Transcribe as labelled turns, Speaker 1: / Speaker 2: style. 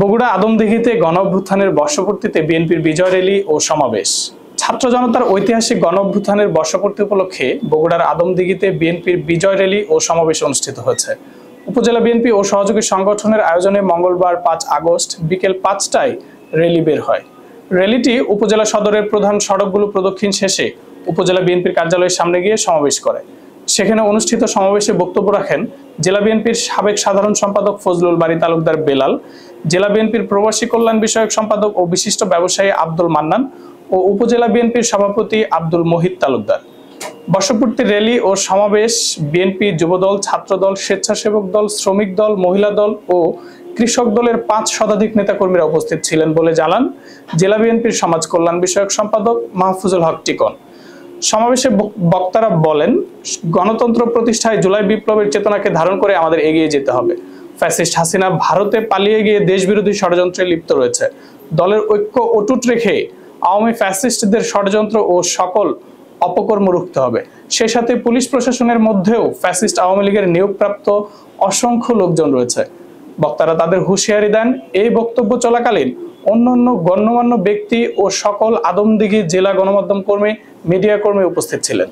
Speaker 1: বগুড়া আদমদীঘিতে গণঅভ্যুত্থানের বর্ষপূর্তিতে বিএনপির বিজয় র্যালি ও সমাবেশ। ছাত্র জনতার ঐতিহাসিক গণঅভ্যুত্থানের বর্ষপূর্তি উপলক্ষে বগুড়ার আদমদীঘিতে বিএনপির বিজয় র্যালি ও সমাবেশ অনুষ্ঠিত হয়েছে। উপজেলা বিএনপি ও সহযোগী সংগঠনের আয়োজনে মঙ্গলবার 5 আগস্ট বিকেল 5টায় র্যালি বের হয়। র্যালিটি উপজেলা সদরের প্রধান সড়কগুলো প্রদক্ষিণ শেষে উপজেলা বিএনপির কার্যালয়ের সামনে গিয়ে সমাবেশ করে। সেখানে অনুষ্ঠিত সমাবেশে বক্তব্য রাখেন জেলা বিএনপির সাবেক সাধারণ সম্পাদক ফজলুল বারী তালুকদার বেলাল, জেলা বিএনপির প্রবাসী কল্যাণ বিষয়ক সম্পাদক ও বিশিষ্ট ব্যবসায়ী আব্দুল মান্নান ও উপজেলা বিএনপির সভাপতি আব্দুল মোহিত তালুকদার। বর্ষপূর্তি র্যালি ও সমাবেশ বিএনপি যুবদল, ছাত্রদল, স্বেচ্ছাসেবক দল, শ্রমিক দল, মহিলা দল ও কৃষক দলের 5 শতাধিক নেতাকর্মীরা উপস্থিত ছিলেন বলে জানান জেলা বিএনপির সমাজ কল্যাণ বিষয়ক সম্পাদক মাহফুজুল হক টিকন। সমাবেশে বক্তারা বলেন, গণতন্ত্র প্রতিষ্ঠায় জুলাই বিপ্লবের চেতনাকে ধারণ করে আমাদের এগিয়ে যেতে হবে। ফ্যাসিস্ট হাসিনা ভারতে পালিয়ে গিয়ে দেশবিরোধী ষড়যন্ত্রে লিপ্ত রয়েছে। দলের ঐক্য অটুট রেখে আওয়ামী ফ্যাসিস্টদের ষড়যন্ত্র ও সকল অপকর্ম রুখতে হবে। সেই সাথে পুলিশ প্রশাসনের মধ্যেও ফ্যাসিস্ট আওয়ামী লীগের নিয়োগপ্রাপ্ত অসংখ্য লোকজন রয়েছে। বক্তারা তাদের হুঁশিয়ারি দেন। এই বক্তব্য চলাকালীন অন্যান্য গণ্যমান্য ব্যক্তি ও সকল আদমদীঘি জেলা গণমাধ্যম কর্মী, মিডিয়া কর্মী উপস্থিত ছিলেন।